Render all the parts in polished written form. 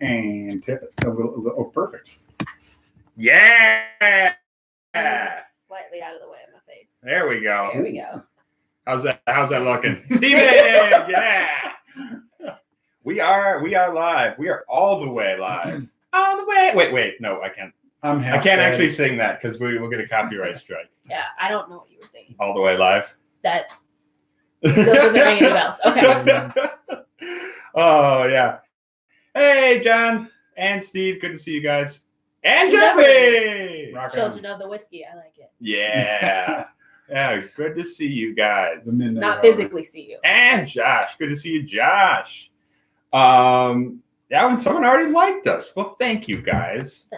and tip it. Oh, perfect. Yeah. Slightly out of the way of my face. There we go. There we go. How's that looking? Steven! Yeah. We are live. We are all the way live. All the way. Wait. No, I can't. I can't actually sing that because we'll get a copyright strike. Yeah, I don't know what you were saying. All the way live. That still doesn't ring any bells. Okay. Oh yeah. Hey, John and Steve. Good to see you guys. And Jeffrey. Children of the whiskey. I like it. Yeah. Yeah. Good to see you guys. Not physically see you. And Josh. Good to see you, Josh. Yeah, when someone already liked us. Well, thank you guys.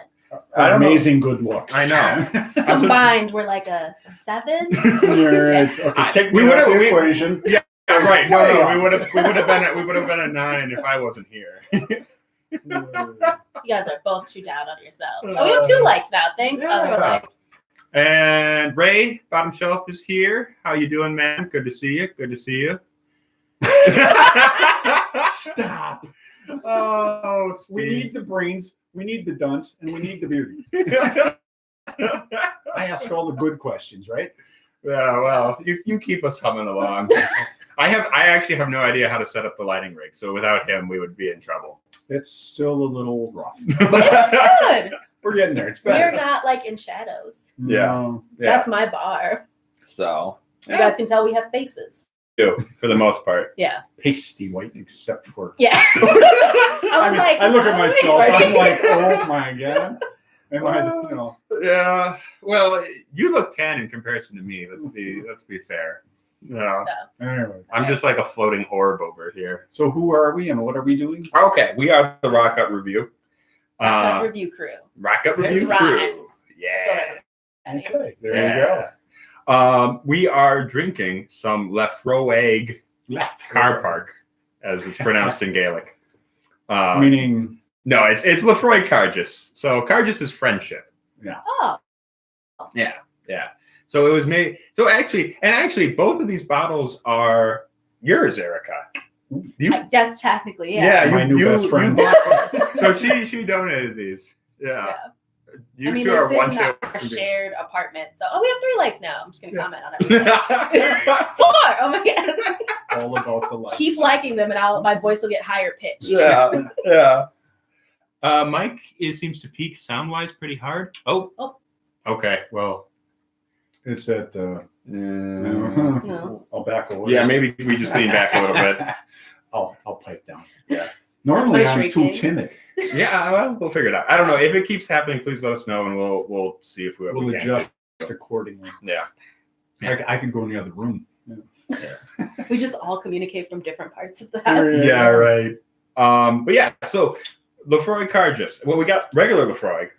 Amazing good looks. I know. Combined, we're like a 7. Okay, take me out the equation. Yeah, right. No, we would have been a 9 if I wasn't here. You guys are both too down on yourselves. Oh, we have 2 likes now. Thanks, other like. And Ray, bottom shelf, is here. How you doing, man? Good to see you. Good to see you. Stop. Oh, Steve. We need the brains, we need the dunce, and we need the beauty. I ask all the good questions, right? Yeah, well, you keep us humming along. I actually have no idea how to set up the lighting rig, so without him, we would be in trouble. It's still a little rough. It's good. We're getting there. It's better. We're not like in shadows. Yeah. That's my bar. So you guys can tell we have faces. For the most part. Yeah. Pasty white, except for. Yeah. I look at myself. I'm like, oh my god. Am I? Yeah. Well, you look tan in comparison to me. Let's be fair. No. Anyway. I'm just like a floating orb over here. So who are we and what are we doing? Okay, we are the Rock Up Review. Rock Up Review crew. Rock Up Review crew. Yeah. Okay. There you go. We are drinking some Laphroaig Car Park, as it's pronounced in Gaelic. Meaning? No, it's Laphroaig Caideas. So Caideas is friendship. Yeah. Oh. Yeah. So it was made. So actually, both of these bottles are yours, Erica. That's technically, my new best friend. So she donated these. Yeah. You two are one share. Shared apartment. So, we have 3 lights now. I'm just going to comment on everything. 4! Oh my god. All about the lights. Keep liking them and my voice will get higher pitched. Yeah. Mike seems to peak sound-wise pretty hard. Oh. Okay, well. It's at No. I'll back away. Yeah, maybe we just lean back a little bit. I'll pipe down. Yeah. Normally I'm too timid. Yeah, well, we'll figure it out. I don't know. If it keeps happening, please let us know and we'll see if we we'll can adjust accordingly. Yeah. I could go in the other room. Yeah. We just all communicate from different parts of the house. Yeah, right. But yeah, so Laphroaig Caideas. Well, we got regular Laphroaig.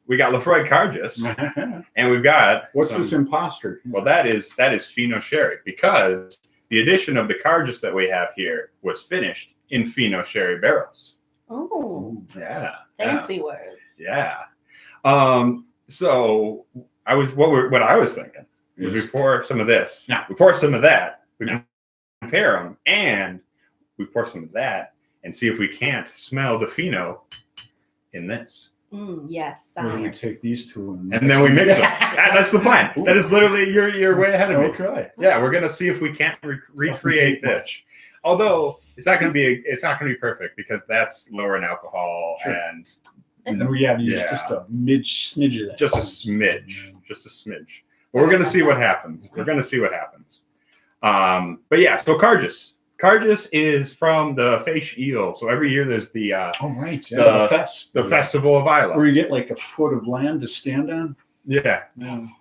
We got Laphroaig Caideas. And we've got this imposter? Well, that is Fino sherry, because the addition of the Caideas that we have here was finished in Fino sherry barrels. Oh. Yeah. Fancy words. Yeah. So what I was thinking is we pour some of this. Yeah. We pour some of that. We compare them, and we pour some of that and see if we can't smell the Fino in this. Yes. Where do we take these two and then we mix them? That's the plan. Ooh. That is literally you're way ahead of me. Okay. Yeah, we're gonna see if we can't recreate this. Although it's not gonna be perfect because that's lower in alcohol and we have to use just a smidge of that. Just a smidge. But we're gonna see what happens. But yeah, so Cairdeas is from the Feish Eel. So every year there's the the Festival of Islay, where you get like a foot of land to stand on. Yeah.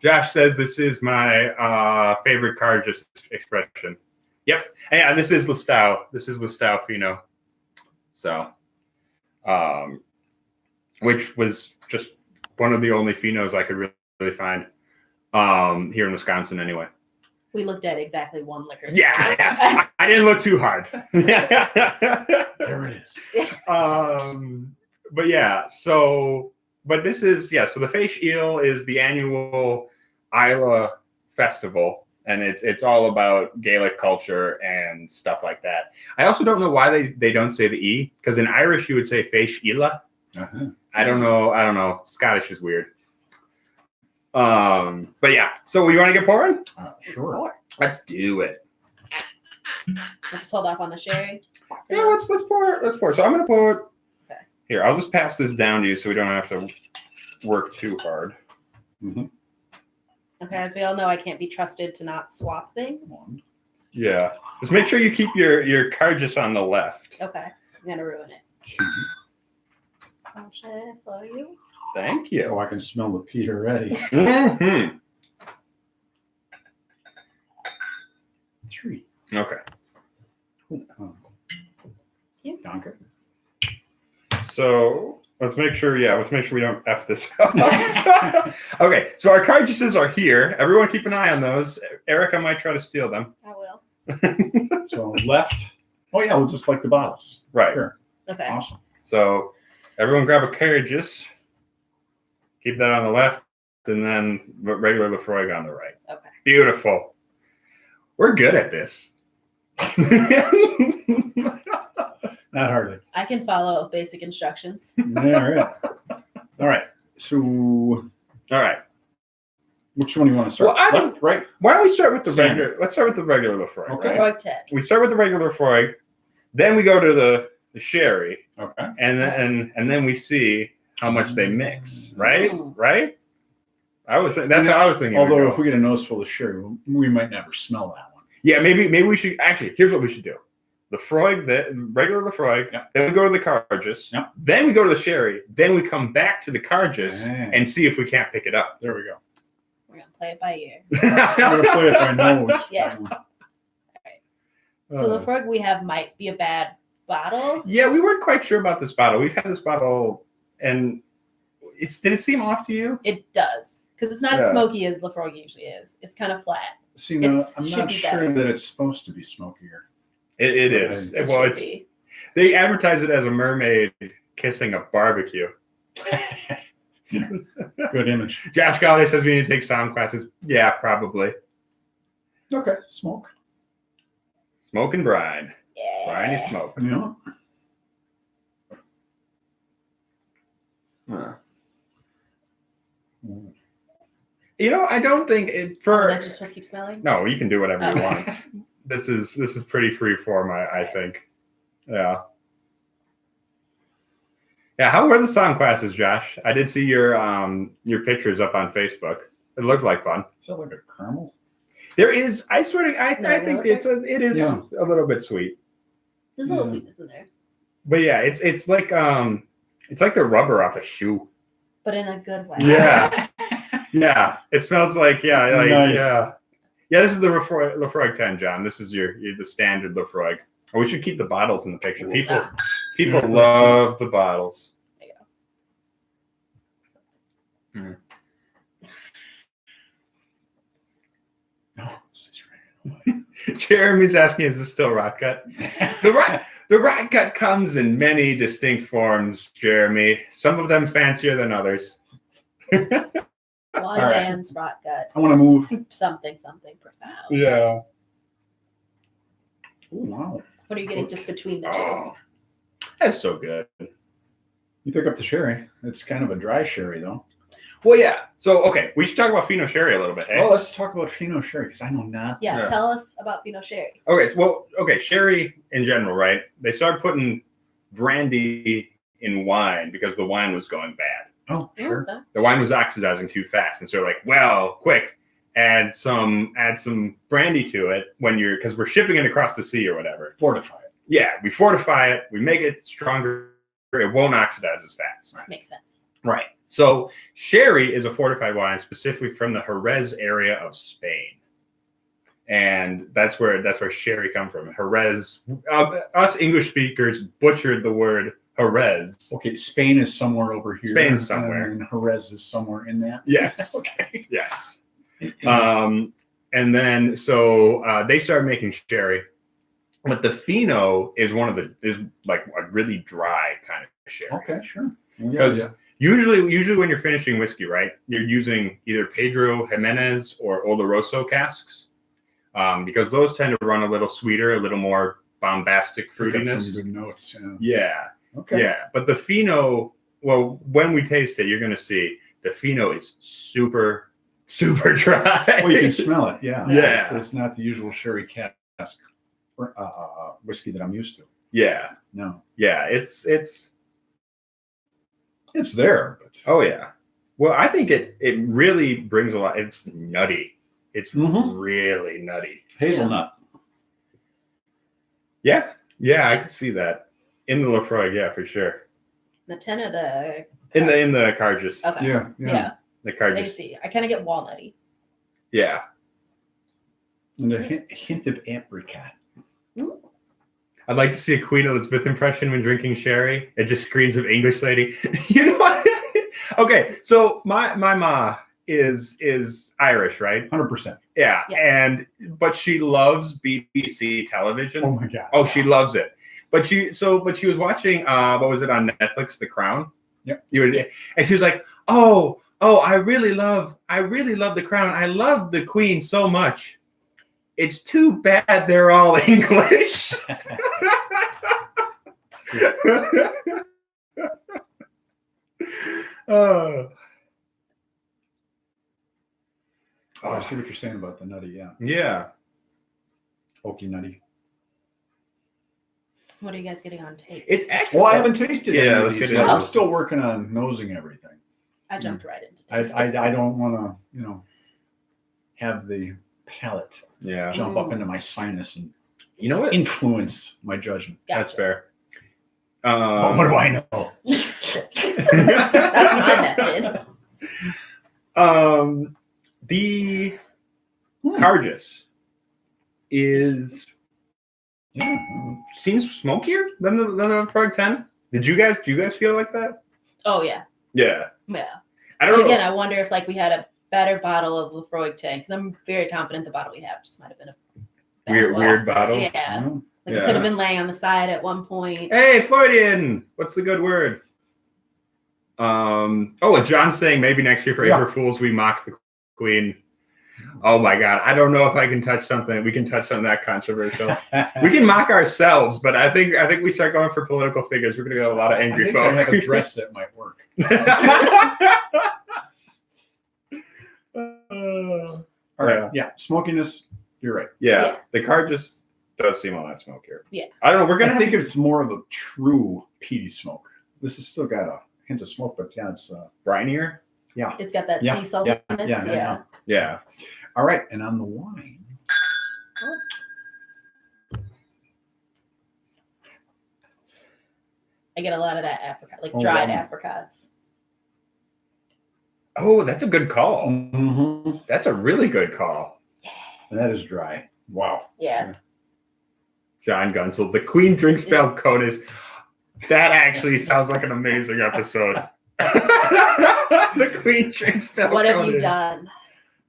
Josh says this is my favorite Cairdeas expression. Yep. And this is Listau. This is Listau Fino. So, which was just one of the only Finos I could really find here in Wisconsin anyway. We looked at exactly one liquor store. Yeah. I didn't look too hard. There it is. But yeah, but this is, so the Feish Eel is the annual Islay festival and it's all about Gaelic culture and stuff like that. I also don't know why they don't say the E, because in Irish you would say Feish Ila. I don't know. Scottish is weird. But yeah. So you want to get pouring? Sure. Let's do it. Let's just hold off on the sherry. Yeah, let's pour. Let's pour. So I'm gonna pour. Okay. Here, I'll just pass this down to you so we don't have to work too hard. Mm-hmm. Okay, as we all know, I can't be trusted to not swap things. Yeah. Just make sure you keep your Cairdeas on the left. Okay, I'm gonna ruin it. For you. Thank you. Oh, I can smell the peat already. Mm-hmm. 3. Okay. Danke. So let's make sure we don't F this up. Okay, so our Cairdeases are here. Everyone keep an eye on those. Erica might try to steal them. I will. So left. Oh yeah, we'll just like the bottles. Right. Sure. Okay. Awesome. So everyone grab a Cairdeas. Keep that on the left, and then regular Laphroaig on the right. Okay. Beautiful. We're good at this. Not hardly. I can follow basic instructions. All right. All right. So, All right. which one do you want to start? Well, Left, right? Why don't we start with the Standard. regular? Let's start with the regular Laphroaig. Okay. Right? Laphroaig 10. We start with the regular Laphroaig, then we go to the sherry, Okay. and then we see how much they mix. Right? Mm. Right? That's how I was thinking. Although if we get a nose full of sherry, we might never smell that one. Yeah, maybe we should actually. Here's what we should do: Laphroaig, the regular Laphroaig. Yep. Then we go to the Cairdeas. Yep. Then we go to the sherry. Then we come back to the Cairdeas Ah. and see if we can't pick it up. There we go. We're gonna play it by ear. I'm going to play it by nose. Yeah. So Laphroaig we have might be a bad bottle. Yeah, we weren't quite sure about this bottle. We've had this bottle, and did it seem off to you? It does. Because it's not as smoky as Laphroaig usually is. It's kind of flat. See, now, I'm should not be sure better. that it's supposed to be smokier. It is. It Well, should be. they advertise it as a mermaid kissing a barbecue. Good image. Josh Galladay says we need to take sound classes. Yeah, probably. Okay, smoke. Smoke and brine. Yeah. Briny smoke. Yeah. Huh. You know, I don't think it for. Is that just supposed to keep smelling? No, you can do whatever you Okay. want. This is pretty free form, I think. Yeah. Yeah. How were the sound classes, Josh? I did see your pictures up on Facebook. It looked like fun. Sounds like a caramel. There is. I swear to. I No, think no. it is Yeah. a little bit sweet. There's a little Yeah. sweetness in there. But yeah, it's like the rubber off a shoe. But in a good way. Yeah. Yeah. It smells like Nice. yeah. Yeah, this is the Laphroaig 10, John. This is the standard Laphroaig. Oh, we should keep the bottles in the picture. People love the bottles. There you go. Jeremy's asking, is this still rock cut? The rock cut comes in many distinct forms, Jeremy. Some of them fancier than others. One right. man's rot gut. I want to move. Something profound. Yeah. Oh, wow. What are you getting just between the two? Oh, that's so good. You pick up the sherry. It's kind of a dry sherry, though. Well, yeah. So, okay, we should talk about Fino Sherry a little bit. Hey? Well, let's talk about Fino sherry, because I know not. Yeah, Yeah. tell us about Fino Sherry. Okay, sherry in general, right? They started putting brandy in wine because the wine was going bad. Oh, sure. Okay. The wine was oxidizing too fast, and so they're like, well, quick, add some brandy to it because we're shipping it across the sea or whatever. Fortify it. Yeah, we fortify it, we make it stronger, it won't oxidize as fast. Makes sense. Right. So sherry is a fortified wine specifically from the Jerez area of Spain. And that's where sherry comes from. Jerez, us English speakers butchered the word Jerez. Okay, Spain is somewhere over here. Spain's somewhere. And Jerez is somewhere in that. Yes. Okay. Yes. And then so they started making sherry, but the Fino is like a really dry kind of sherry. Okay, sure. Because usually when you're finishing whiskey, right, you're using either Pedro Jimenez or Oloroso casks. because those tend to run a little sweeter, a little more bombastic fruitiness. Some good notes. Yeah. Okay. Yeah. But the Fino, well, when we taste it, you're going to see the Fino is super, super dry. Well, you can smell it. Yeah. Yeah. It's not the usual sherry cask whiskey that I'm used to. Yeah. No. Yeah. It's there. But... Oh yeah. Well, I think it really brings a lot. It's nutty. It's really nutty. Hazelnut. Yeah. Yeah, I could see that in the Laphroaig. Yeah, for sure. The 10 or the in the Cairdeas. Okay. Yeah. The I Cairdeas. see. I kind of get walnutty. Yeah. And a hint of apricot. Ooh. I'd like to see a Queen Elizabeth impression when drinking sherry. It just screams of English lady. You know what? Okay, so my ma is Irish, right? 100%. Yeah. But she loves BBC television. Oh my God. Oh, she loves it. But she was watching what was it on Netflix, The Crown? Yep. And she was like, oh, I really love The Crown. I love the Queen so much. It's too bad they're all English. I see what you're saying about the nutty, yeah. Yeah. Oaky nutty. What are you guys getting on taste? It's actually. Well, I haven't tasted any of let's these get yet. into I'm it. still working on nosing everything. I jumped right into taste. I don't want to, have the palate jump up into my sinus and You know what? influence my judgment. That's fair. What do I know? That's my method. The Cairdeas is seems smokier than the Laphroaig 10. Do you guys feel like that? Oh yeah. Yeah. Yeah. I don't know. Again, I wonder if we had a better bottle of Laphroaig 10, because I'm very confident the bottle we have just might have been a bad Weird bottle. Yeah. It could have been laying on the side at one point. Hey, Freudian! What's the good word? John's saying maybe next year for April Fools we mock the Queen. Oh my God. I don't know if I can touch something. We can touch something that controversial. We can mock ourselves, but I think we start going for political figures. We're gonna get a lot of angry folk. I have a dress that might work. All right. Yeah. Smokiness. You're right. Yeah. The car just does seem a lot smokier. Yeah. I don't know. I think it's more of a true peaty smoke. This has still got a hint of smoke, but it's brinier. Yeah. It's got that sea saltiness. Yeah. All right. And on the wine. I get a lot of that apricot, dried apricots. Oh, that's a good call. Mm-hmm. That's a really good call. And that is dry. Wow. Yeah. John Gunsel, the Queen drinks Balcones. That actually sounds like an amazing episode. The Queen drinks Balcones. What have you done?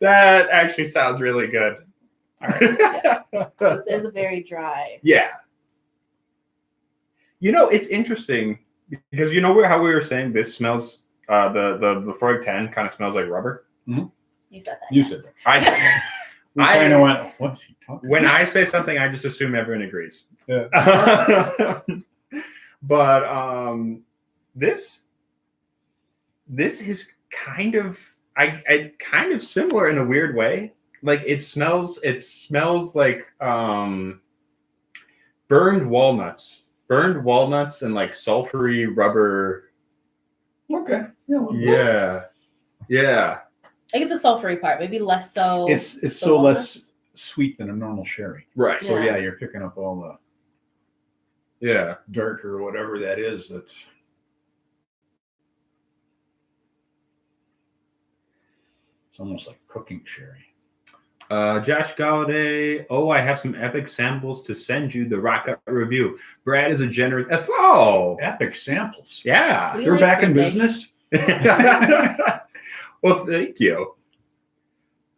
That actually sounds really good. All right. This is a very dry. Yeah. It's interesting because how we were saying this smells. The Laphroaig 10 kind of smells like rubber. Mm-hmm. You said that. You said that. I kind of went, what's he talking When about? I say something, I just assume everyone agrees. Yeah. But this is kind of I kind of similar in a weird way. Like it smells like burned walnuts and like sulfury rubber. Okay. Yeah. I get the sulfury part, maybe less so. It's so less sweet than a normal sherry. Right. So you're picking up all the dirt or whatever that is. That's it's almost like cooking sherry. Josh Galladay. Oh, I have some epic samples to send you. The Rock Up review. Brad is a generous. Oh, epic samples. Yeah, they're back in business. Well, thank you.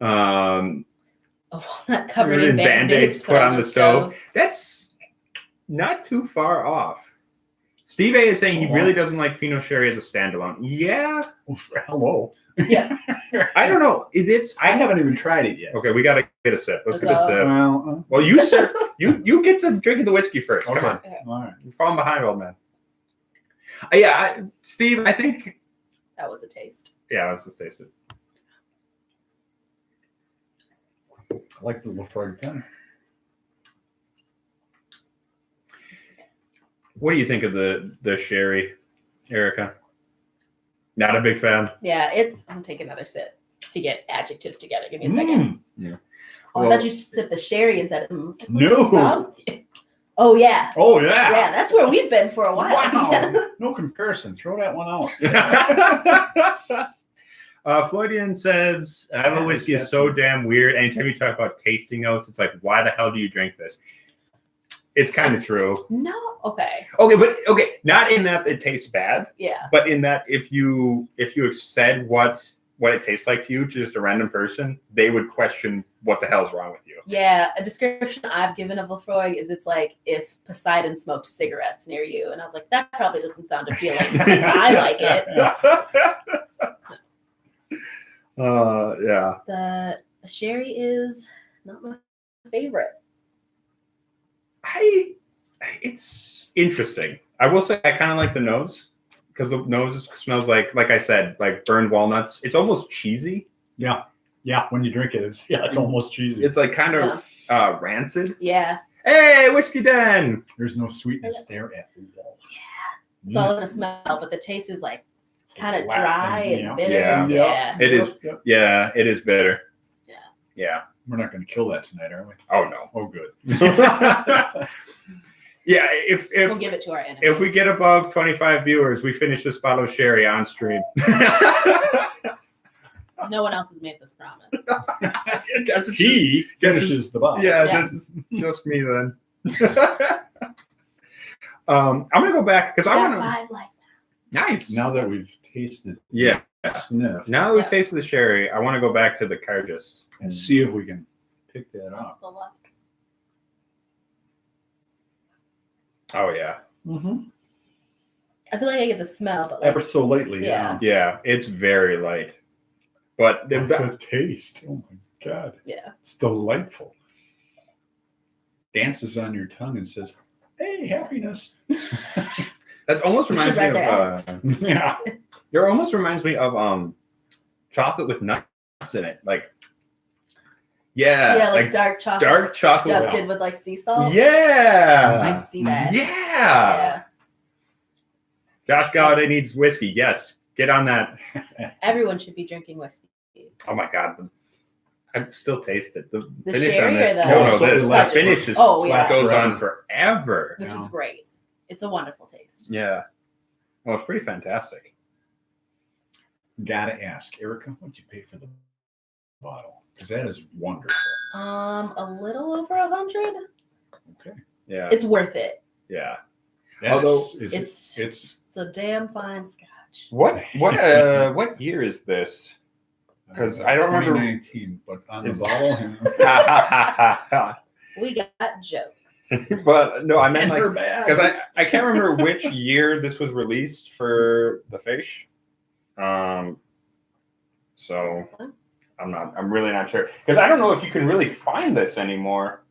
Not covered in Band-Aids put on the stove. That's not too far off. Steve A is saying he really doesn't like Fino Sherry as a standalone. Yeah. Hello. Yeah. I don't know. I haven't even tried it yet. Okay, we gotta get a sip. Let's get a sip. Well, you sir, you get to drinking the whiskey first. Okay. Come on. Okay. All right. You're falling behind, old man. Yeah, Steve, I think. That was a taste. Yeah, let's just taste it. I like the Laphroaig Caideas. What do you think of the sherry, Erica? Not a big fan. Yeah, I'm gonna take another sip to get adjectives together. Give me a second. Yeah. Oh, I thought you sipped the sherry instead of No. Oh yeah. Oh yeah. Yeah, that's where we've been for a while. Wow. No comparison. Throw that one out. Floydian says, Iowa whiskey is so damn weird. Anytime you talk about tasting notes, it's like, why the hell do you drink this? It's kind of true. No. Okay. Okay. Not in that it tastes bad. Yeah. But in that if you said what it tastes like to you, to just a random person, they would question what the hell's wrong with you. Yeah. A description I've given of Laphroaig is it's like if Poseidon smoked cigarettes near you, and I was like, that probably doesn't sound appealing. I like it. Yeah. The sherry is not my favorite. It's interesting. I will say I kind of like the nose because the nose smells like I said, like burned walnuts. It's almost cheesy. Yeah. When you drink it, it's almost cheesy. It's like kind of rancid. Yeah. Hey, Whiskey Den. There's no sweetness there at all. Yeah. It's all in the smell, but the taste is like kind of Flat dry and, and bitter. Yeah. It is. Yep. Yeah, it is bitter. Yeah. We're not going to kill that tonight, are we? Oh no. Oh, good. Yeah. If We'll give it to our enemies. if we get above 25 viewers, we finish this bottle of sherry on stream. No one else has made this promise. He finishes the bottle. Yeah, just me then. I'm gonna go back because I want to. 5 likes. Nice. Now that we've tasted, sniff, Now that we've tasted the sherry, I want to go back to the Cairdeas and see if we can pick that That's up. the luck. Oh yeah. Mm-hmm. I feel like I get the smell, but like, Ever so lightly, Yeah. Yeah, it's very light, but The taste, oh my God. yeah. It's delightful. Dances on your tongue and says, hey, happiness. that almost You reminds should me write of. Yeah. It almost reminds me of chocolate with nuts in it, like. Yeah, Yeah, like dark chocolate. dark chocolate Dusted with like sea salt. Yeah. I can see that. Yeah. Josh Galladay needs whiskey. Yes. Get on that. Everyone should be drinking whiskey. Oh my God. I still taste it. The finish sherry on this. or the- No, So this. The lasts finish is, Oh, yeah. goes forever. on forever. Which Yeah. is great. It's a wonderful taste. Yeah. Well, it's pretty fantastic. Gotta ask, Erica, what'd you pay for the bottle? Because that is wonderful. A little over 100. Okay. Yeah. It's worth it. Yeah. That Although it's It's a damn fine scotch. What year is this? 'Cause I don't remember- 2019, but on the Is- bottle, We got jokes. But no, I meant like they're bad. because I can't remember which year this was released for the fish. So I'm really not sure because I don't know if you can really find this anymore.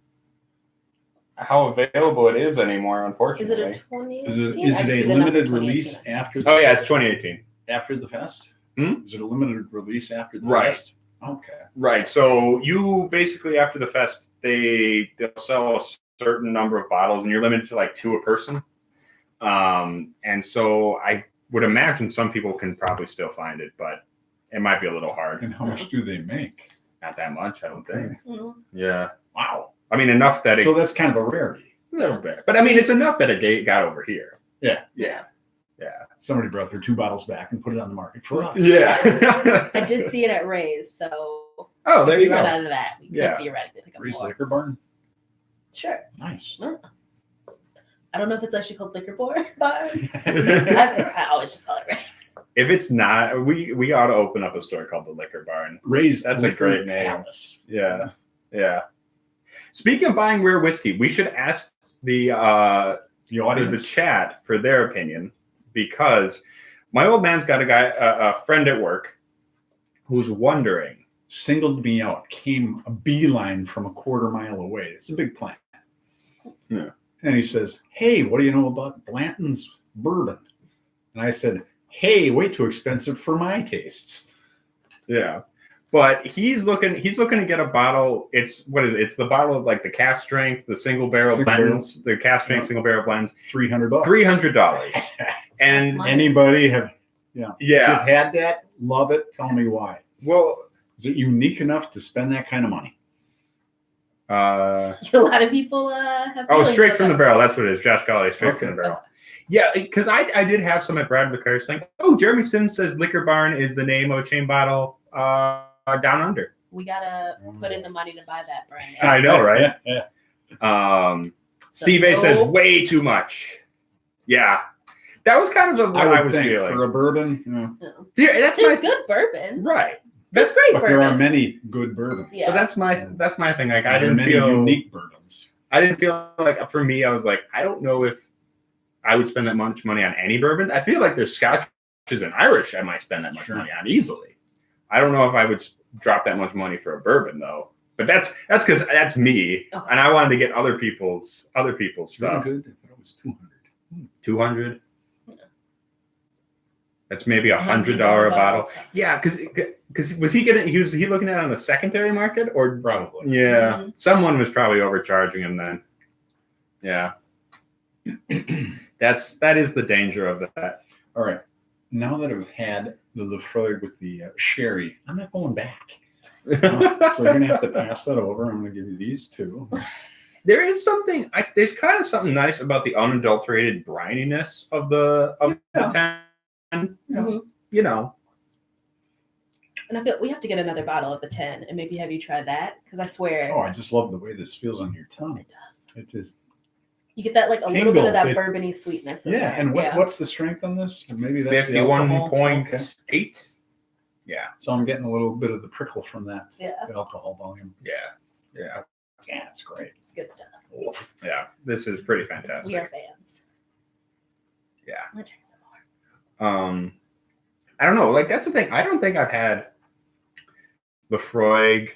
How available it is anymore, unfortunately. Is it a 2018? Is it a limited release after? Oh yeah, it's 2018. After the fest. Hmm? Is it a limited release after the Right. fest? Okay. Right. So you basically after the fest they'll sell a certain number of bottles and you're limited to like 2 a person. And so I would imagine some people can probably still find it, but it might be a little hard. And how much do they make? Not that much, I don't think. Mhm. Yeah. Wow. I mean enough that So that's kind of a rarity. a little bit. But I mean it's enough that it got over here. Yeah. Yeah. Somebody brought their 2 bottles back and put it on the market for us. Yeah. I did see it at Ray's, so Oh, there if we you run go. out of that, we Yeah. could theoretically pick up Reese more. Liquor Barn. Sure. Nice. I don't know if it's actually called Liquor Bar. I always just call it Ray's. If it's not, we ought to open up a store called the Liquor Barn. Ray's That's a Liquor great name. Palace. Yeah. Yeah. Speaking of buying rare whiskey, we should ask the the audience, the chat for their opinion, because my old man's got a friend at work who's wondering. Singled me out, came a beeline from a quarter mile away. It's a big plant. Yeah. And he says, "Hey, what do you know about Blanton's bourbon?" And I said, "Hey, way too expensive for my tastes." Yeah. But he's looking to get a bottle. It's It's the bottle of like the cask strength, the single barrel blends, the cask strength single barrel blends. $300. $300. And anybody have yeah. If you've had that, love it. Tell me why. Well, is it unique enough to spend that kind of money? A lot of people have. Straight from the barrel. That's what it is. Josh Galley, straight from the barrel. Yeah, because I did have some at Brad McCarthy's thing. Oh, Jeremy Sims says Liquor Barn is the name of a chain bottle down under. We gotta put in the money to buy that, Brian. I know, right? Yeah. Steve A says way too much. Yeah, that was kind of what I was feeling for a bourbon. Yeah, that's good bourbon, right? That's great. But there are many good bourbons. Yeah. So that's my thing. Like I didn't feel unique bourbons. I didn't feel like for me, I was like, I don't know if I would spend that much money on any bourbon. I feel like there's Scotches and Irish I might spend that much money on easily. I don't know if I would drop that much money for a bourbon though. But that's because that's me, and I wanted to get other people's stuff. Good. I thought it was 200. 200. That's maybe $100 bottle. Yeah, because was he looking at it on the secondary market or probably? Yeah, someone was probably overcharging him then. Yeah, that is the danger of that. All right, now that I've had the Laphroaig with the sherry, I'm not going back. So you're gonna have to pass that over. I'm gonna give you these two. There is something. There's kind of something nice about the unadulterated brininess of the 10. Mm-hmm. You know, and I feel we have to get another bottle of the 10 and maybe have you try that because I swear. Oh, I just love the way this feels on your tongue. It does. It just you get that like a little bit of that bourbony sweetness. Yeah, and what's the strength on this? Maybe that's 51.8. Yeah. So I'm getting a little bit of the prickle from that alcohol volume. Yeah, it's great. It's good stuff. Yeah, this is pretty fantastic. We are fans. Yeah. I'm gonna drink some more. I don't know. Like that's the thing. I don't think I've had Laphroaig.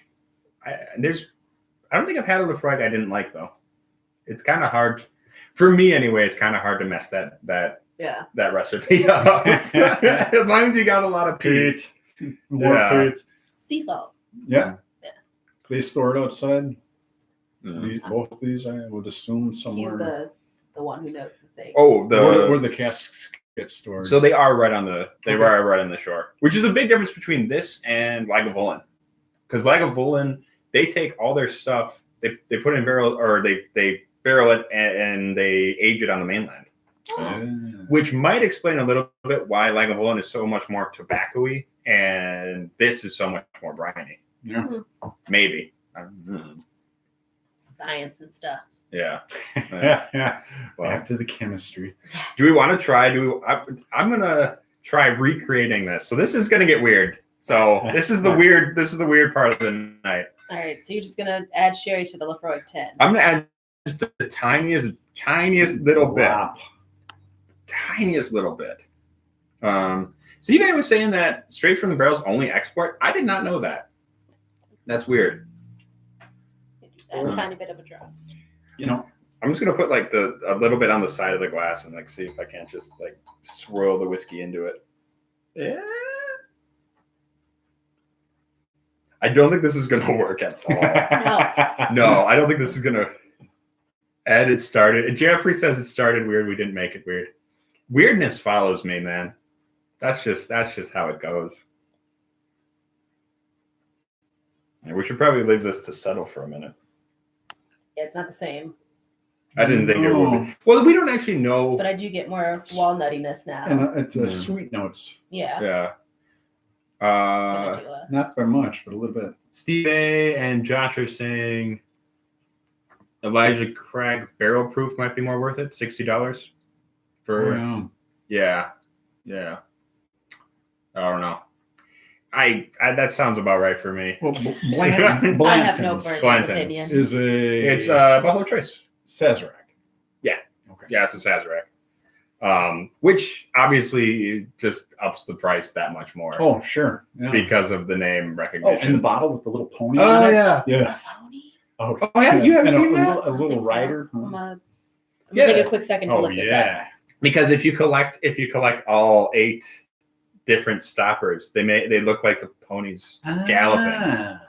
I don't think I've had a Laphroaig I didn't like though. It's kind of hard for me anyway. It's kind of hard to mess that recipe up. As long as you got a lot of peat. More peat. Sea salt. Yeah. They store it outside. Both of these, I would assume somewhere. He's the one who knows the thing. Oh, where the casks get stored. So they are right on the right on the shore, which is a big difference between this and Lagavulin. Because Lagavulin, they take all their stuff, they put it in barrel or they barrel it and they age it on the mainland. Which might explain a little bit why Lagavulin is so much more tobacco-y and this is so much more briny. Yeah. Maybe. I don't know. Science and stuff. Yeah. Well, back to the chemistry. Do we want to try? I'm gonna try recreating this. So this is gonna get weird. So this is the weird part of the night. All right. So you're just gonna add sherry to the Laphroaig 10. I'm gonna add just the tiniest little bit. Tiniest little bit. Steve was saying that straight from the barrels only export. I did not know that. That's weird. Add a tiny bit of a drop. You know, I'm just gonna put like a little bit on the side of the glass and like see if I can't just like swirl the whiskey into it. Yeah. I don't think this is gonna work at all. No, I don't think this is gonna. And it started. Jeffrey says it started weird. We didn't make it weird. Weirdness follows me, man. That's just how it goes. Yeah, we should probably leave this to settle for a minute. Yeah, it's not the same. I didn't think it would be. Well, we don't actually know. But I do get more walnuttiness now. And it's sweet notes. Yeah. Yeah. Not by much, but a little bit. Steve A and Josh are saying Elijah Craig barrel proof might be more worth it. $60 for yeah. I don't know. I that sounds about right for me. Well, Blanton's, I have no opinion. It's Buffalo Trace. Sazerac. Yeah. Okay. Yeah, it's a Sazerac. Which obviously just ups the price that much more. Oh, sure. Yeah. Because of the name Oh, recognition. and the bottle with the little pony Oh, on it? yeah. Is Yeah. it pony? Oh, Oh, yeah, you haven't and seen that? A little think so. rider. I'm gonna Yeah. take a quick second to Oh, look this up. yeah. Because if you collect all 8 different stoppers, they look like the ponies galloping. Ah.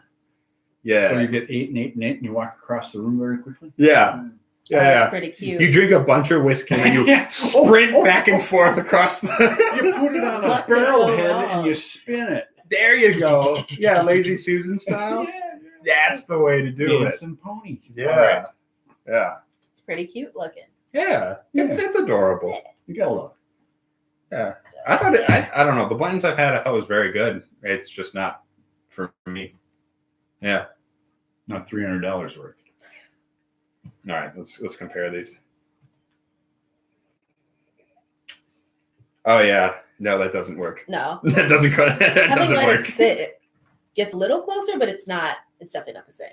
Yeah. So you get 8 and 8 and 8 and you walk across the room very quickly? Yeah. Oh, Yeah. that's pretty cute. You drink a bunch of whiskey and you Yeah. sprint back and forth across You the. put it on a What could barrel go head wrong? and you spin it. There you go. Yeah, Lazy Susan style. Yeah. That's the way to do Dancing pony. it. All right. Yeah. Yeah. It's pretty cute looking. Yeah. It's adorable. You gotta look. Yeah. I thought I don't know. The blends I've had I thought was very good. It's just not for me. Yeah. Not $300 worth. All right, let's compare these. Oh yeah. No, that doesn't work. No. That doesn't go that Having doesn't let work. it sit, it gets a little closer, but it's definitely not the same.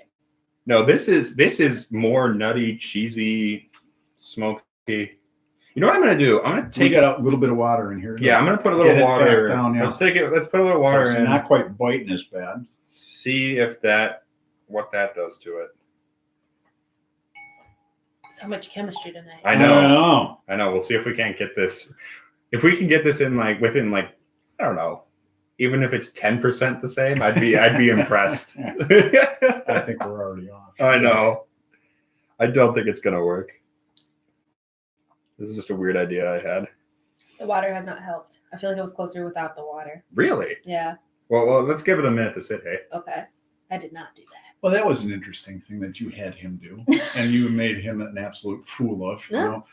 No, this is more nutty, cheesy, smoky. You know what I'm gonna do? I'm gonna We take got a little bit of water in here. I'm gonna put a Get little it water. back down, yeah. Let's put a little So water it's in. not quite biting as bad. See if what that does to it. So much chemistry tonight. I know. Oh. We'll see if we can't get this. If we can get this in within I don't know, even if it's 10% the same, I'd be impressed. I think we're already off. I know. I don't think it's gonna work. This is just a weird idea I had. The water has not helped. I feel like it was closer without the water. Really? Yeah. Well, let's give it a minute to sit. Hey. Okay. I did not do that. Well, that was an interesting thing that you had him do, and you made him an absolute fool of. You Yeah. know,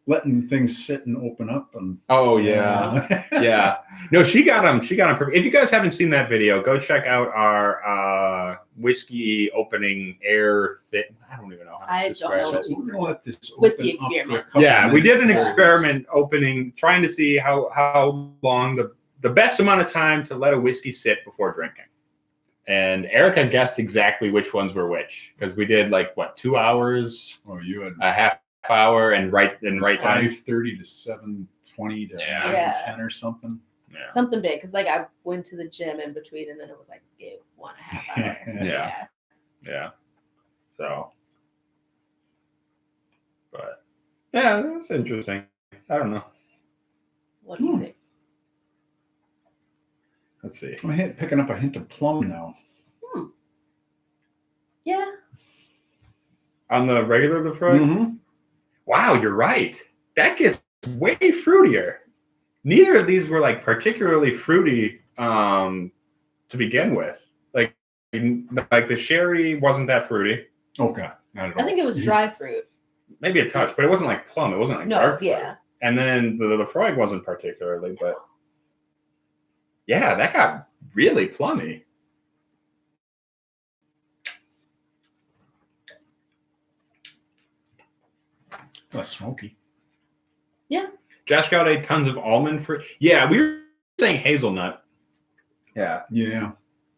letting things sit and open up. And Oh yeah. No, she got him. Perfect. If you guys haven't seen that video, go check out our whiskey opening air thing. I don't even know how to I describe don't know. it. So we're gonna let this Whiskey open up for a experiment. couple Yeah, we did an minutes. experiment opening, trying to see how long the best amount of time to let a whiskey sit before drinking. And Erica guessed exactly which ones were which, because we did 2 hours, Oh, you had a half hour, and right down. 5:30 to 7:20 to Yeah. 9:10 or something. Yeah. Something big, because I went to the gym in between, and then it was 1.5 hours. Yeah. Yeah. So, but yeah, that's interesting. I don't know. What do you think? Let's see. I'm picking up a hint of plum now. Yeah. On the regular Laphroaig? Mm-hmm. Wow, you're right. That gets way fruitier. Neither of these were particularly fruity to begin with. Like the sherry wasn't that fruity. Okay, not at all. I think it was dry fruit. Maybe a touch, but it wasn't like plum. It wasn't like No, dark fruit. yeah. And then the Laphroaig wasn't particularly, but yeah, that got really plummy. Less smoky. Yeah. Josh got tons of almond fruit. Yeah, we were saying hazelnut. Yeah, Yeah,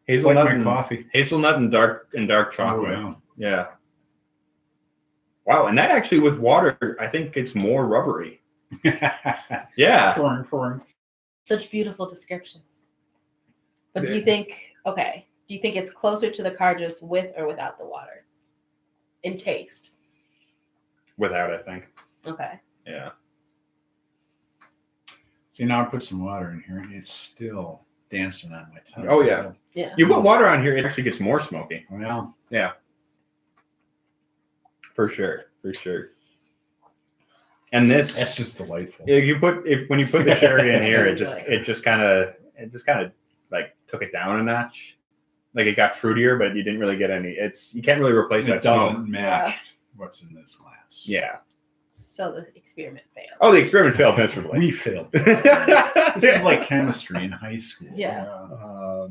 hazelnut like my and coffee. hazelnut and dark chocolate. Oh, Yeah. Wow, and that actually with water, I think it's more rubbery. yeah. Yeah. Pouring. Such beautiful descriptions. But do Yeah. you think it's closer to the Cairdeas with or without the water? In taste. Without, I think. Okay. Yeah. See, now I put some water in here, and it's still dancing on my tongue. Oh, yeah. Yeah. You put water on here, it actually gets more smoky. Well, For sure. And this, that's just delightful. when you put the sherry in here, it just kind of took it down a notch. Like it got fruitier, but you didn't really get any. You can't really replace It that smoke. doesn't match what's in this glass. Yeah. So the experiment failed. Oh, the experiment failed miserably. We failed. This is like chemistry in high school. Yeah. You're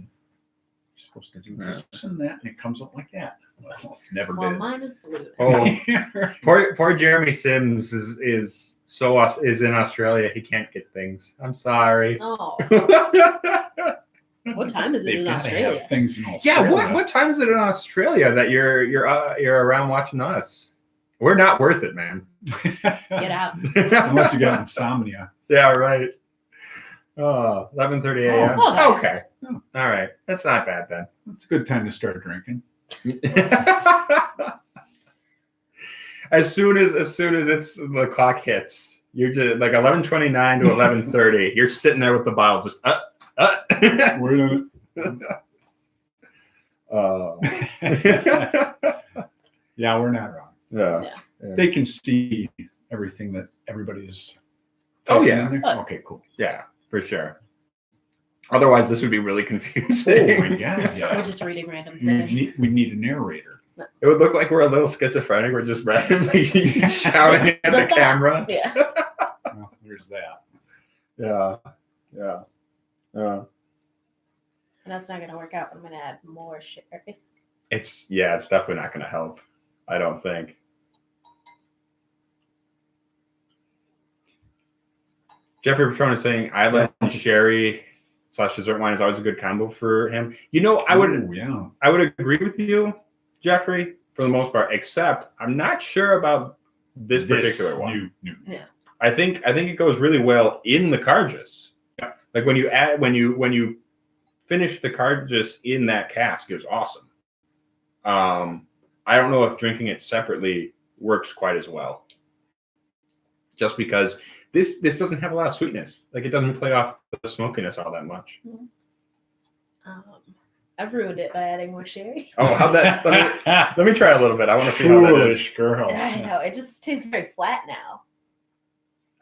supposed to do this and that, and it comes up like that. Well, never Well, did. mine is blue. Oh, poor Jeremy Sims is in Australia. He can't get things. I'm sorry. Oh, what time is it They've in got to Australia? have things in Yeah, Australia. what time is it in Australia that you're around watching us? We're not worth it, man. Get out. Unless you got insomnia. Yeah, right. 11:30 a.m. Oh, okay. Oh. All right. That's not bad then. It's a good time to start drinking. as soon as it's the clock hits, you're just like 11:29 to 11:30. You're sitting there with the bottle, just We're yeah, we're not wrong. yeah. They can see everything that everybody is. Oh, typing yeah. in there. Okay, cool. Yeah, for sure. Otherwise, this would be really confusing. Oh my god! Yeah. We're just reading random We things. need a narrator. It would look like we're a little schizophrenic. We're just randomly shouting at the camera. Yeah. Well, there's that. Yeah. And that's not going to work out. I'm going to add more sherry. It's definitely not going to help. I don't think. Jeffrey Patron is saying Isla and sherry / dessert wine is always a good combo for him. You know, I would agree with you, Jeffrey, for the most part, except I'm not sure about this particular one. Yeah. I think it goes really well in the Cairdeas. Yeah. Like when you finish the Cairdeas in that cask, it was awesome. I don't know if drinking it separately works quite as well. Just because this doesn't have a lot of sweetness. Like it doesn't play off the smokiness all that much. I've ruined it by adding more sherry. Oh, how'd that? Let me try a little bit. I want to see how that is. Foolish girl. I know. It just tastes very flat now.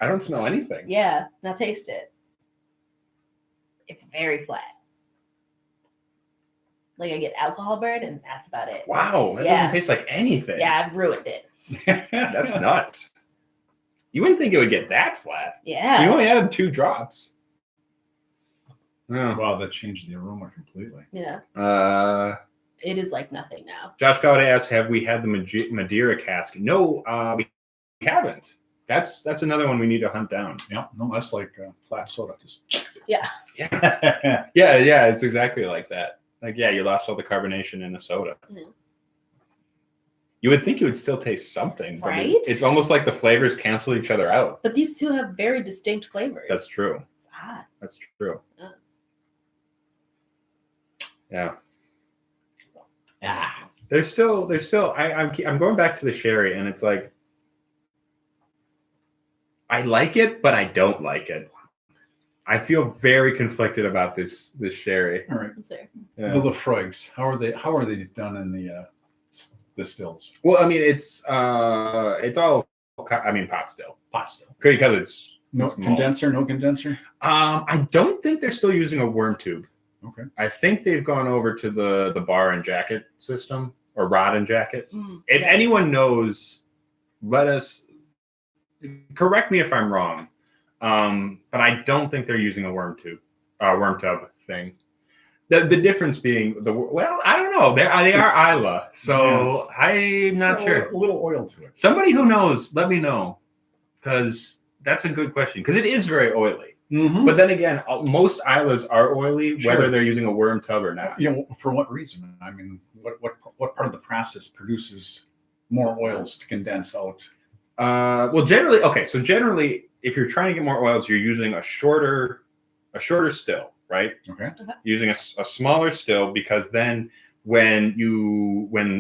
I don't smell anything. Yeah. Now taste it. It's very flat. Like I get alcohol burn, and that's about it. Wow, that doesn't taste like anything. Yeah, I've ruined it. That's nuts. You wouldn't think it would get that flat. Yeah. You only added 2 drops. Oh. Wow, that changed the aroma completely. Yeah. It is like nothing now. Josh Gowdy asks, "Have we had the Madeira cask?" No, we haven't. That's another one we need to hunt down. Yeah, no, that's like flat soda. Just Yeah. Yeah. It's exactly like that. Like, yeah, you lost all the carbonation in the soda. Yeah. You would think you would still taste something, but Right? it's almost like the flavors cancel each other out. But these two have very distinct flavors. That's true. It's odd. That's true. Yeah. There's still. I'm going back to the sherry, and it's like I like it, but I don't like it. I feel very conflicted about this sherry. all right. Yeah. The Laphroaigs, how are they done in the stills? Well, I mean, it's all. I mean, pot still. Pot still. Because it's No condenser. No condenser. I don't think they're still using a worm tube. Okay. I think they've gone over to the bar and jacket system or rod and jacket. If anyone knows, let us correct me if I'm wrong. But I don't think they're using a worm tub thing. The difference being I don't know. They are Isla, so I'm not sure. A little oil to it. Somebody who knows, let me know, because that's a good question. Because it is very oily. Mm-hmm. But then again, most Islas are oily, Sure. whether they're using a worm tub or not. You know, for what reason? I mean, what part of the process produces more oils to condense out? Well, generally, if you're trying to get more oils, you're using a shorter still, right? Okay. Using a smaller still, because then when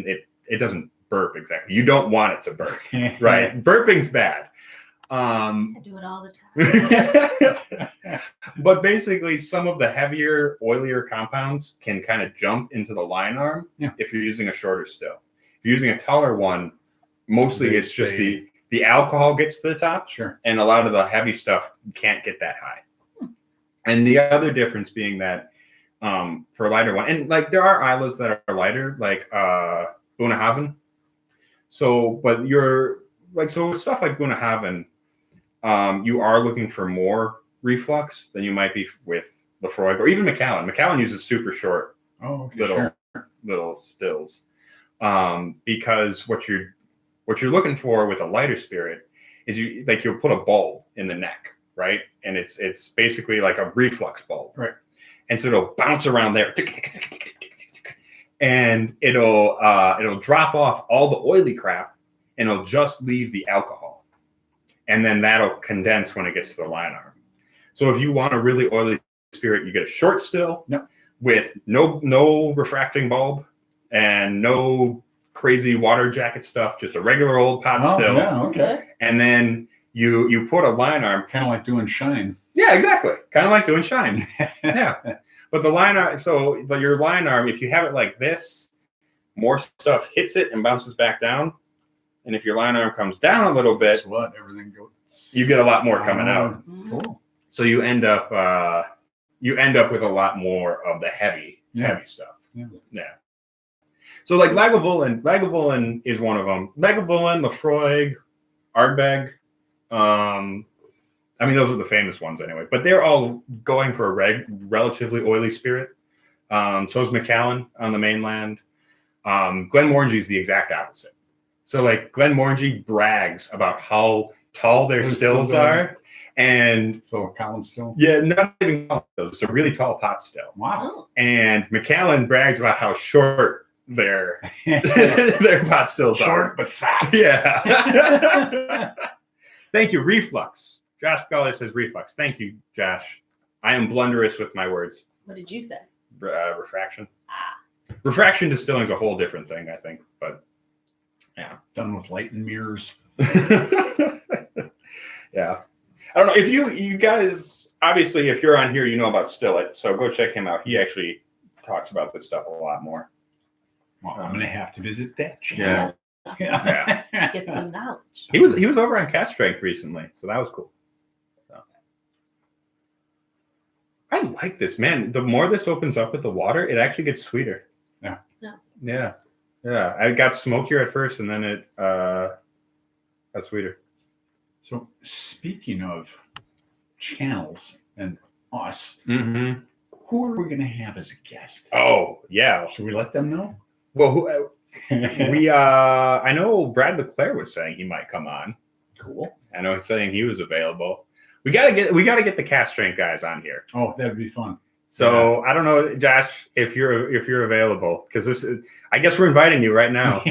it doesn't burp exactly, you don't want it to burp, right? Burping's bad. I do it all the time. But basically, some of the heavier, oilier compounds can kind of jump into the line arm if you're using a shorter still. If you're using a taller one, mostly it's just the alcohol gets to the top, Sure. and a lot of the heavy stuff can't get that high. And the other difference being that for a lighter one, and like there are Islas that are lighter, like Bunnahabhain. So, but with stuff like Bunnahabhain, you are looking for more reflux than you might be with Laphroaig or even Macallan. Macallan uses super short little stills because what you're looking for with a lighter spirit is you'll put a bulb in the neck, right? And it's basically like a reflux bulb, right? And so it'll bounce around there, and it'll drop off all the oily crap and it'll just leave the alcohol. And then that'll condense when it gets to the line arm. So if you want a really oily spirit, you get a short still with no refracting bulb and no crazy water jacket stuff, just a regular old pot still. Yeah, okay. And then you put a line arm. Kind of like doing shine. Yeah, exactly. Kind of like doing shine. Yeah. But the line arm, but your line arm, if you have it like this, more stuff hits it and bounces back down. And if your line arm comes down a little bit, everything goes. You get a lot more coming out. Cool. So you end up with a lot more of the heavy stuff. Yeah. So like Lagavulin is one of them. Lagavulin, Laphroaig, Ardbeg. I mean, those are the famous ones anyway. But they're all going for a relatively oily spirit. So is Macallan on the mainland. Glenmorangie is the exact opposite. So like Glenmorangie brags about how tall their stills are. And so a column still? Yeah, not even column stills. It's a really tall pot still. Wow. And Macallan brags about how short their pot stills are. Short but fat. Yeah. Thank you. Reflux. Josh Gully says reflux. Thank you, Josh. I am blunderous with my words. What did you say? Refraction. Refraction distilling is a whole different thing, I think. But yeah. Done with light and mirrors. Yeah. I don't know if you guys, obviously, if you're on here, you know about Stillet. So go check him out. He actually talks about this stuff a lot more. Well, I'm going to have to visit that channel. Yeah. Get some knowledge. He was over on Cast Strength recently, so that was cool. So. I like this, man. The more this opens up with the water, it actually gets sweeter. Yeah. I got smokier at first, and then it got sweeter. So speaking of channels and us, mm-hmm. Who are we going to have as a guest? Oh, yeah. Should we let them know? Well, I know Brad LeClaire was saying he might come on. Cool. I know he's saying he was available. We gotta get the Cast Strength guys on here. Oh, that'd be fun. So I don't know, Josh, if you're available, because I guess we're inviting you right now.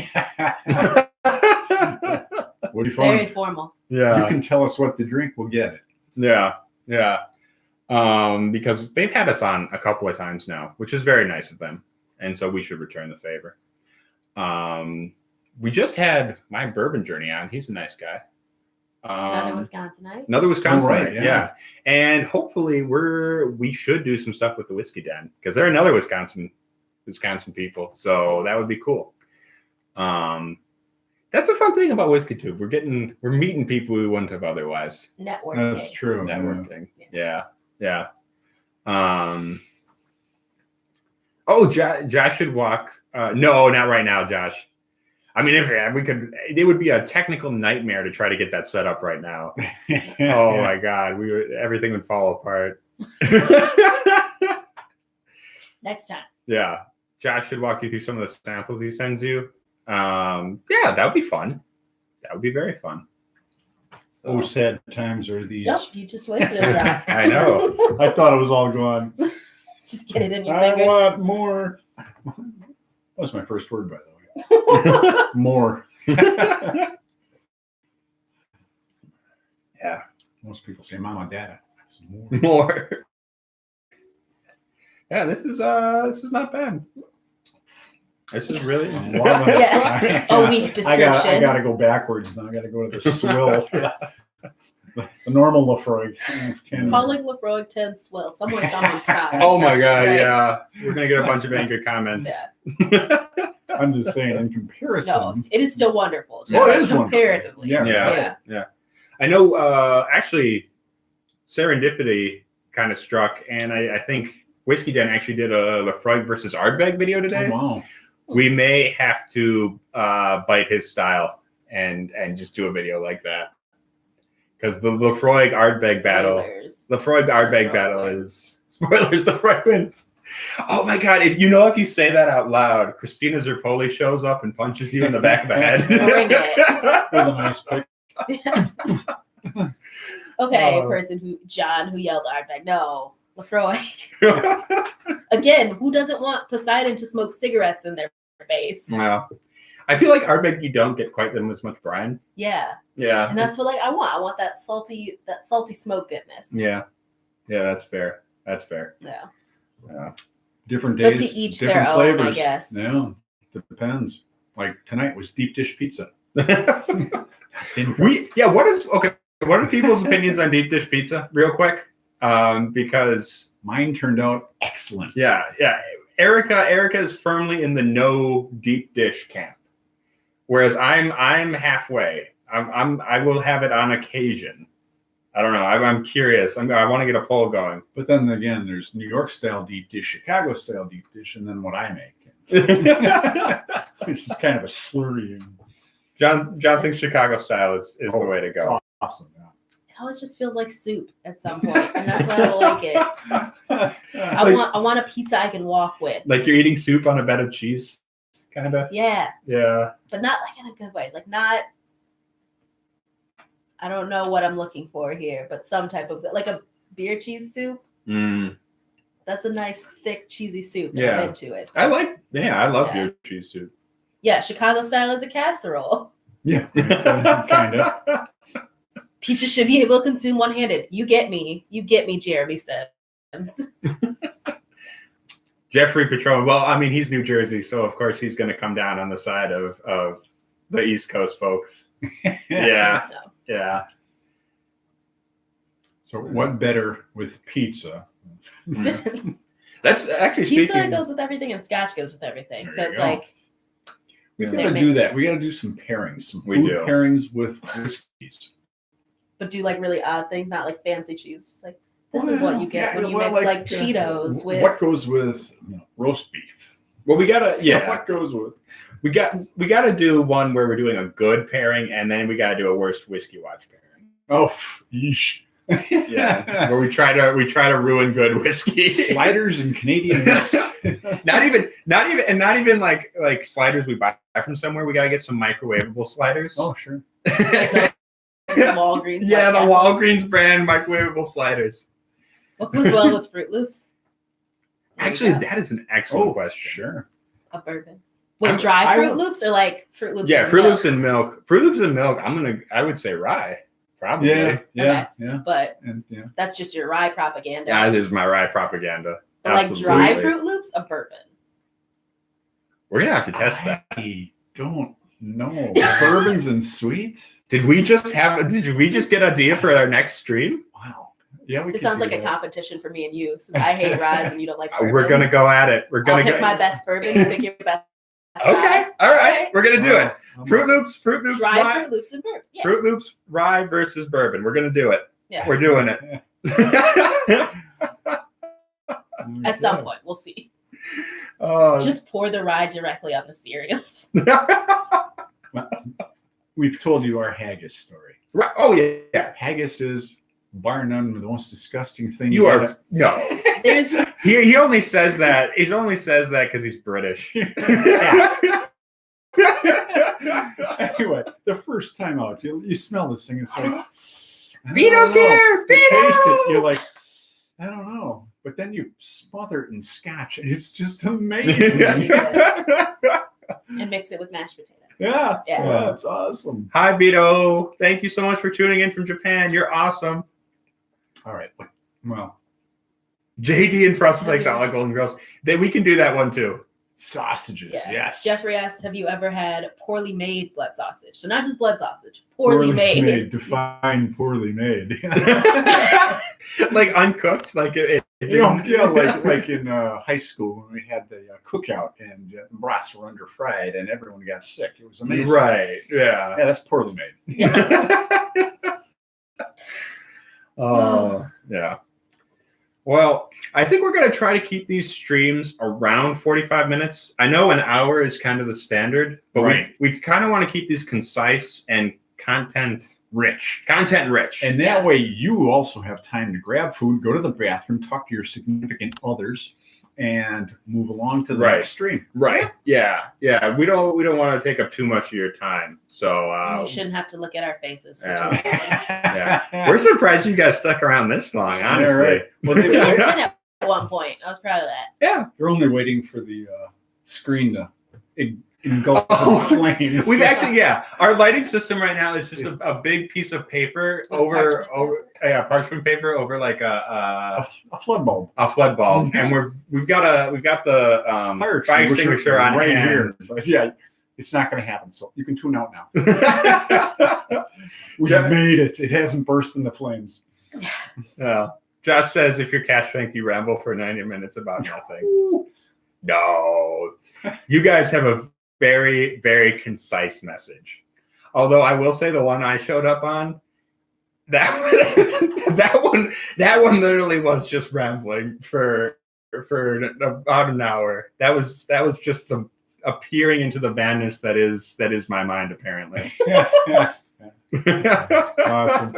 Would be fun. Very formal. Yeah. You can tell us what to drink. We'll get it. Yeah. Because they've had us on a couple of times now, which is very nice of them. And so we should return the favor. We just had my bourbon journey on. He's a nice guy. Another Wisconsinite. Another Wisconsinite, right, yeah. And hopefully we should do some stuff with the Whiskey Den, because they're another Wisconsin people. So that would be cool. That's a fun thing about Whiskey Tube. We're meeting people we wouldn't have otherwise. Networking. That's true. Networking. Yeah. Oh, Josh should walk. No, not right now, Josh. I mean, if we could, it would be a technical nightmare to try to get that set up right now. Oh my God, everything would fall apart. Next time. Yeah, Josh should walk you through some of the samples he sends you. Yeah, that would be fun. That would be very fun. Oh, sad times are these. Yep, you just wasted it. Down. I know. I thought it was all gone. Just get it in your I fingers. want more. That was my first word, by the way. More. Yeah. Most people say mama, dada. More. Yeah, this is not bad. This is really a weak description. I gotta go backwards now. I gotta go to the swill. The normal Laphroaig. Calling Laphroaig 10 swill. Someone's crying. Oh my God, right? Yeah. We're gonna get a bunch of angry comments. Yeah. I'm just saying, in comparison. No, it is still wonderful. It is comparatively. Yeah. I know, actually, serendipity kind of struck, and I think Whiskey Den actually did a Laphroaig versus Ardbeg video today. Oh, wow. We may have to bite his style and just do a video like that. Because the Laphroaig Ardbeg battle, is spoilers. Laphroaig wins. Oh my God! If you say that out loud, Christina Zerpoli shows up and punches you in the back of the head. With a nice pick. Okay, person who yelled Ardbeg. No, Laphroaig. Again, who doesn't want Poseidon to smoke cigarettes in their face? Well, I feel like Ardbeg, you don't get quite them as much brine. Yeah. Yeah. And that's what like I want. I want that salty smoke goodness. Yeah. Yeah, that's fair. That's fair. Yeah. Yeah. Different But days, to each different their flavors. own, I guess. Yeah, depends. Like tonight was deep dish pizza. What are people's opinions on deep dish pizza real quick? Because mine turned out excellent. Yeah. Erica is firmly in the no deep dish camp. Whereas I'm halfway. I will have it on occasion. I don't know. I'm curious. I want to get a poll going. But then again, there's New York style deep dish, Chicago style deep dish, and then what I make. Which is kind of a slurry. John thinks Chicago style is the way to go. It's awesome. Yeah. It always just feels like soup at some point, and that's why I don't like it. I want a pizza I can walk with. Like you're eating soup on a bed of cheese, kind of. Yeah. Yeah. But not like in a good way. Like not. I don't know what I'm looking for here, but some type of like a beer cheese soup. Mm. That's a nice thick cheesy soup. Yeah. I'm into it. I love beer cheese soup. Yeah, Chicago style is a casserole. Yeah, kind of. Pizza should be able to consume one-handed. You get me, Jeremy Sims. Jeffrey Patron. Well, I mean, he's New Jersey, so of course he's going to come down on the side of the East Coast folks. Yeah, No. yeah. So what better with pizza? That's actually Pizza speaking. goes with everything, and scotch goes with everything. There So you it's go. like We've They're got to do mixed. that. We got to do some pairings, some We food do. pairings with whiskeys. but do like really odd things, not like fancy cheese. Just like this Well, is what you get yeah, when you well, mix like Cheetos with what goes with roast beef. Well, we gotta What goes with we gotta do one where we're doing a good pairing, and then we gotta do a worst whiskey watch pairing. yeesh. Yeah, where we try to ruin good whiskey. Sliders and Canadian mist. not even like sliders we buy from somewhere. We gotta get some microwavable sliders. Oh sure. like the Walgreens. Yeah, the White Castle. Walgreens brand microwavable sliders. What goes well with Fruit Loops? There you Actually, go. that is an excellent question. Sure. A bourbon. With dry Fruit Loops or like Fruit Loops? Yeah, and Fruit milk? Loops and milk. Fruit Loops and milk. I would say rye, probably. Yeah. Okay. Yeah. But And yeah. that's just your rye propaganda. Yeah, this is my rye propaganda. But like Absolutely. dry Fruit Loops, a bourbon. We're gonna have to test that. I don't know. Bourbons and sweet? Did we just get an idea for our next stream? Wow. Yeah, we This could sounds do like a that. competition for me and you. Since I hate ryes and you don't like bourbons. We're gonna go at it. We're I'll gonna pick go. my best bourbon. You pick your best. Okay. rye. All right. We're gonna do it. Wow. Fruit Loops, Dry rye. Fruit Loops and bourbon. Yeah. Fruit Loops, rye versus bourbon. We're gonna do it. Yeah. We're doing it. At some point, we'll see. Oh. Just pour the rye directly on the cereals. We've told you our haggis story. Right. Oh yeah. Haggis is, bar none, the most disgusting thing. You are gotta- no. There's He only says that. He only says that because he's British. Anyway, the first time out, you smell this thing. It's like, I don't Vino's know. here. You taste it. Vino! You're like, I don't know. But then you smother it in scotch, and it's just amazing. and mix it with mashed potatoes. Yeah, Yeah. it's awesome. Hi Vito. Thank you so much for tuning in from Japan. You're awesome. All right. Well, JD and Frosted Flakes a la Golden Girls. We can do that one too. sausages. Yeah. Yes. Jeffrey asks, have you ever had poorly made blood sausage? So not just blood sausage, poorly made. Define poorly made. Like uncooked, like it Yeah, like in high school when we had the cookout and the brats were under fried and everyone got sick. It was amazing. Right. Yeah. Yeah, that's poorly made. Oh, yeah. Well, I think we're going to try to keep these streams around 45 minutes. I know an hour is kind of the standard, but Right. we kind of want to keep these concise and content Rich. rich. And that way you also have time to grab food, go to the bathroom, talk to your significant others, and move along to the Right. next stream. Right. Yeah. Yeah. We don't want to take up too much of your time. So You shouldn't have to look at our faces. For Yeah. too long. Yeah. We're surprised you guys stuck around this long, Yeah, honestly. right. Well, We had they, 10 at one point. I was proud of that. Yeah. they're only waiting for the screen to engulfed in flames. We've actually, our lighting system right now is just a big piece of paper over parchment paper over like a flood bulb. A flood bulb, and we've got the fire extinguisher on right hand. here. But yeah, it's not going to happen. So you can tune out now. We've made it. It hasn't burst into flames. Yeah. Josh says, if you're cash strength, you ramble for 90 minutes about nothing. No. You guys have a very, very concise message. Although I will say the one I showed up on, that one literally was just rambling for about an hour. That was just the appearing into the madness that is my mind, apparently. Awesome.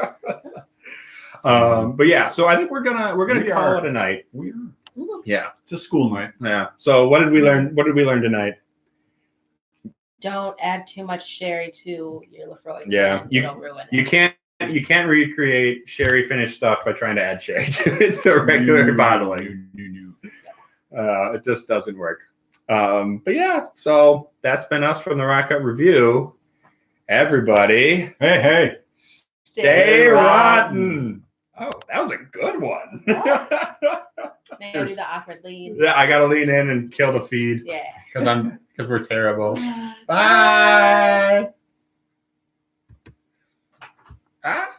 But yeah, so I think we're gonna call it a night. We are. Yeah, it's a school night. Yeah. So what did we learn? What did we learn tonight? Don't add too much sherry to your Laphroaig. Yeah, you'll ruin it. You can't recreate sherry finished stuff by trying to add sherry to it to a regular bottling. It just doesn't work. But yeah, so that's been us from the Rock Cut Review. Everybody, hey, stay rotten. Oh, that was a good one. Now you do the awkward lean. Yeah, I gotta lean in and kill the feed. Yeah. Because we're terrible. Bye. Ah.